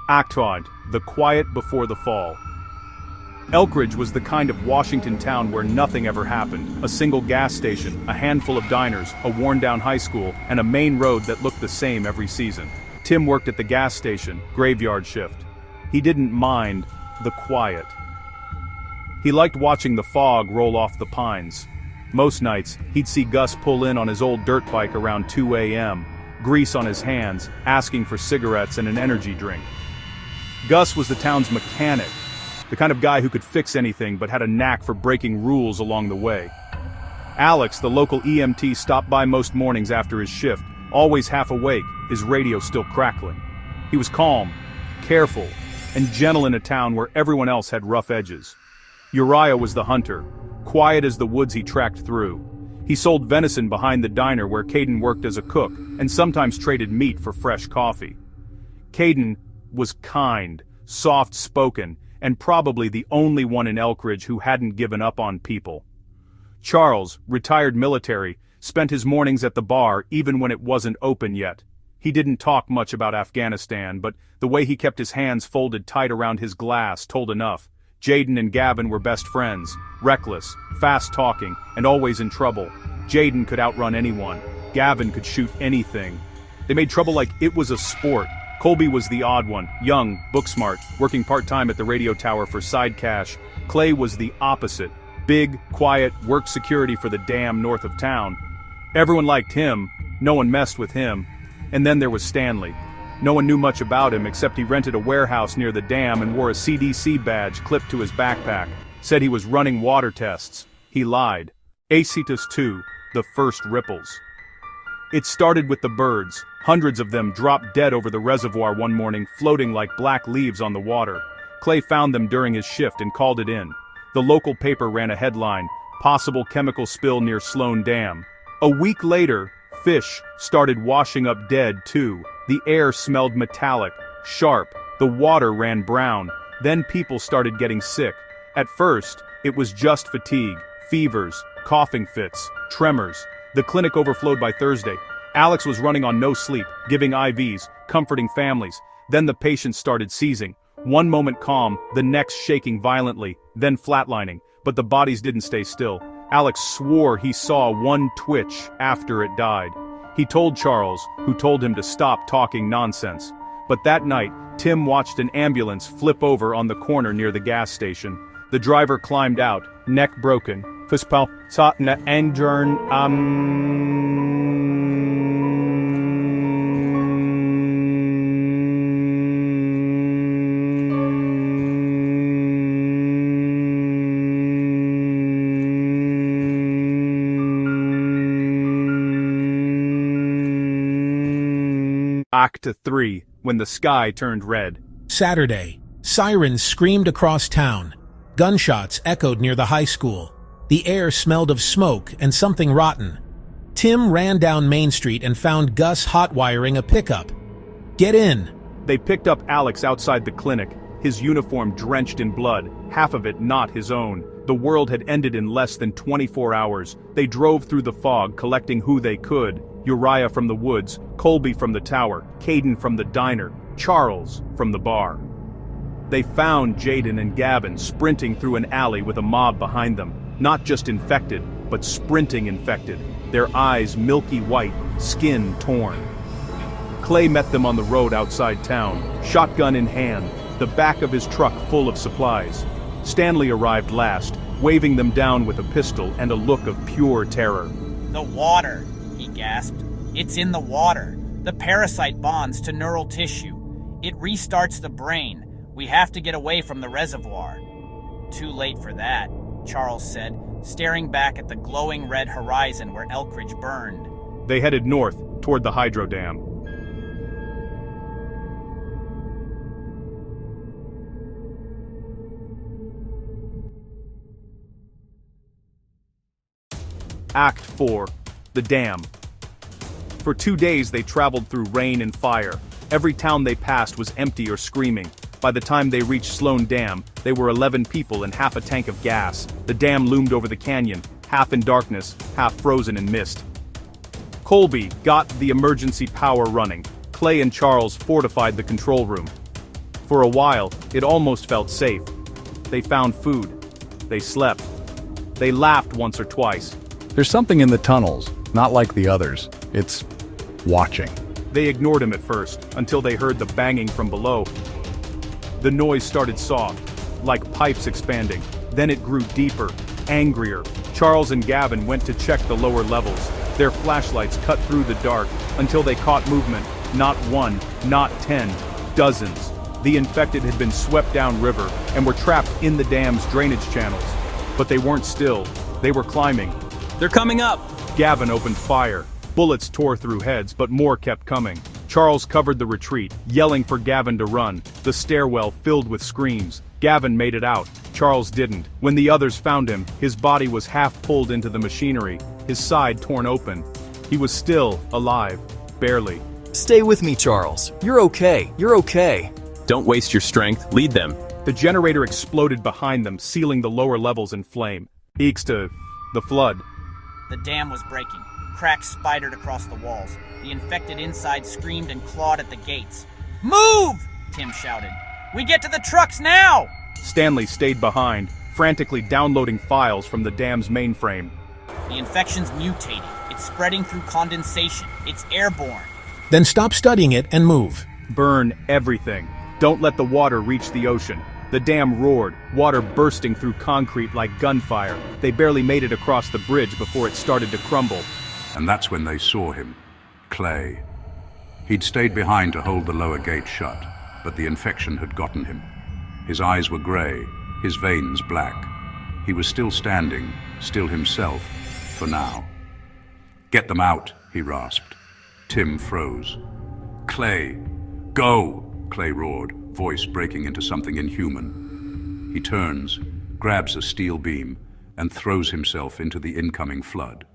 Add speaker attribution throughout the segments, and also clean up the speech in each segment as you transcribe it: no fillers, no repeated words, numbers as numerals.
Speaker 1: Act 5, The Quiet Before the Fall. Elkridge was the kind of Washington town where nothing ever happened. A single gas station, a handful of diners, a worn-down high school, and a main road that looked the same every season. Tim worked at the gas station, graveyard shift. He didn't mind the quiet. He liked watching the fog roll off the pines. Most nights, he'd see Gus pull in on his old dirt bike around 2 a.m., grease on his hands, asking for cigarettes and an energy drink. Gus was the town's mechanic, the kind of guy who could fix anything but had a knack for breaking rules along the way. Alex, the local EMT, stopped by most mornings after his shift, always half awake, his radio still crackling. He was calm, careful, and gentle in a town where everyone else had rough edges. Uriah was the hunter, quiet as the woods he tracked through. He sold venison behind the diner where Caden worked as a cook, and sometimes traded meat for fresh coffee. Caden was kind, soft-spoken, and probably the only one in Elkridge who hadn't given up on people. Charles, retired military, spent his mornings at the bar even when it wasn't open yet. He didn't talk much about Afghanistan, but the way he kept his hands folded tight around his glass told enough. Jaden and Gavin were best friends, reckless, fast-talking, and always in trouble. Jaden could outrun anyone. Gavin could shoot anything. They made trouble like it was a sport. Colby was the odd one, young, book-smart, working part-time at the radio tower for side cash. Clay was the opposite, big, quiet, worked security for the dam north of town. Everyone liked him, no one messed with him. And then there was Stanley. No one knew much about him except he rented a warehouse near the dam and wore a CDC badge clipped to his backpack. Said he was running water tests. He lied. Acitus 2, the first ripples. It started with the birds. Hundreds of them dropped dead over the reservoir one morning, floating like black leaves on the water. Clay found them during his shift and called it in. The local paper ran a headline, "Possible chemical spill near Sloan Dam." A week later, fish started washing up dead too. The air smelled metallic, sharp, the water ran brown. Then people started getting sick. At first, it was just fatigue, fevers, coughing fits, tremors. The clinic overflowed by Thursday. Alex was running on no sleep, giving IVs, comforting families. Then the patients started seizing. One moment calm, the next shaking violently, then flatlining. But the bodies didn't stay still. Alex swore he saw one twitch after it died. He told Charles, who told him to stop talking nonsense. But that night, Tim watched an ambulance flip over on the corner near the gas station. The driver climbed out, neck broken. Act 3, When the Sky Turned Red.
Speaker 2: Saturday. Sirens screamed across town. Gunshots echoed near the high school. The air smelled of smoke and something rotten. Tim ran down Main Street and found Gus hot-wiring a pickup. "Get in."
Speaker 1: They picked up Alex outside the clinic, his uniform drenched in blood, half of it not his own. The world had ended in less than 24 hours. They drove through the fog, collecting who they could. Uriah from the woods, Colby from the tower, Caden from the diner, Charles from the bar. They found Jaden and Gavin sprinting through an alley with a mob behind them, not just infected, but sprinting infected, their eyes milky white, skin torn. Clay met them on the road outside town, shotgun in hand, the back of his truck full of supplies. Stanley arrived last, waving them down with a pistol and a look of pure terror.
Speaker 3: "The water," he gasped. "It's in the water. The parasite bonds to neural tissue. It restarts the brain. We have to get away from the reservoir." "Too late for that," Charles said, staring back at the glowing red horizon where Elkridge burned.
Speaker 1: They headed north, toward the hydro dam. Act 4, The Dam. For 2 days they traveled through rain and fire. Every town they passed was empty or screaming. By the time they reached Sloan Dam, they were 11 people and half a tank of gas. The dam loomed over the canyon, half in darkness, half frozen in mist. Colby got the emergency power running. Clay and Charles fortified the control room. For a while, it almost felt safe. They found food. They slept. They laughed once or twice.
Speaker 4: There's something in the tunnels, not like the others. It's watching.
Speaker 1: They ignored him at first, until they heard the banging from below. The noise started soft, like pipes expanding. Then it grew deeper, angrier. Charles and Gavin went to check the lower levels. Their flashlights cut through the dark, until they caught movement. Not one, not 10, dozens. The infected had been swept downriver, and were trapped in the dam's drainage channels. But they weren't still. They were climbing.
Speaker 5: They're coming up!
Speaker 1: Gavin opened fire. Bullets tore through heads, but more kept coming. Charles covered the retreat, yelling for Gavin to run. The stairwell filled with screams. Gavin made it out. Charles didn't. When the others found him, his body was half pulled into the machinery, his side torn open. He was still alive, barely.
Speaker 6: Stay with me, Charles. You're okay. You're okay.
Speaker 5: Don't waste your strength. Lead them.
Speaker 1: The generator exploded behind them, sealing the lower levels in flame. Eeks to the flood.
Speaker 3: The dam was breaking. Cracks spidered across the walls. The infected inside screamed and clawed at the gates. Move! Tim shouted. We get to the trucks now!
Speaker 1: Stanley stayed behind, frantically downloading files from the dam's mainframe.
Speaker 3: The infection's mutating. It's spreading through condensation. It's airborne.
Speaker 2: Then stop studying it and move.
Speaker 1: Burn everything. Don't let the water reach the ocean. The dam roared, water bursting through concrete like gunfire. They barely made it across the bridge before it started to crumble.
Speaker 7: And that's when they saw him, Clay. He'd stayed behind to hold the lower gate shut, but the infection had gotten him. His eyes were gray, his veins black. He was still standing, still himself, for now. Get them out, he rasped. Tim froze. Clay, go, Clay roared, voice breaking into something inhuman. He turns, grabs a steel beam, and throws himself into the incoming flood.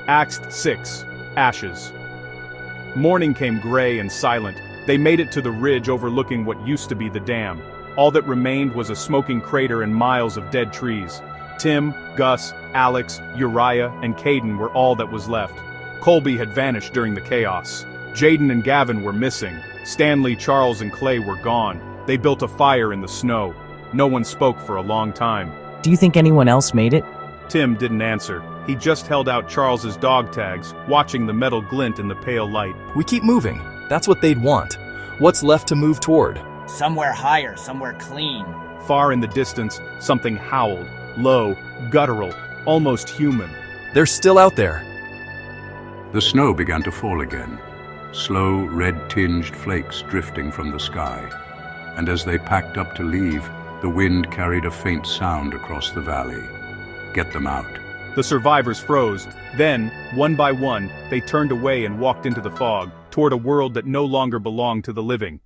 Speaker 1: Act 6. Ashes. Morning came gray and silent. They made it to the ridge overlooking what used to be the dam. All that remained was a smoking crater and miles of dead trees. Tim, Gus, Alex, Uriah, and Caden were all that was left. Colby had vanished during the chaos. Jaden and Gavin were missing. Stanley, Charles, and Clay were gone. They built a fire in the snow. No one spoke for a long time.
Speaker 8: Do you think anyone else made it?
Speaker 1: Tim didn't answer. He just held out Charles's dog tags, watching the metal glint in the pale light.
Speaker 6: We keep moving. That's what they'd want. What's left to move toward?
Speaker 3: Somewhere higher, somewhere clean.
Speaker 1: Far in the distance, something howled, low, guttural, almost human.
Speaker 6: They're still out there.
Speaker 7: The snow began to fall again, slow, red-tinged flakes drifting from the sky. And as they packed up to leave, the wind carried a faint sound across the valley. Get them out.
Speaker 1: The survivors froze. Then, one by one, they turned away and walked into the fog, toward a world that no longer belonged to the living.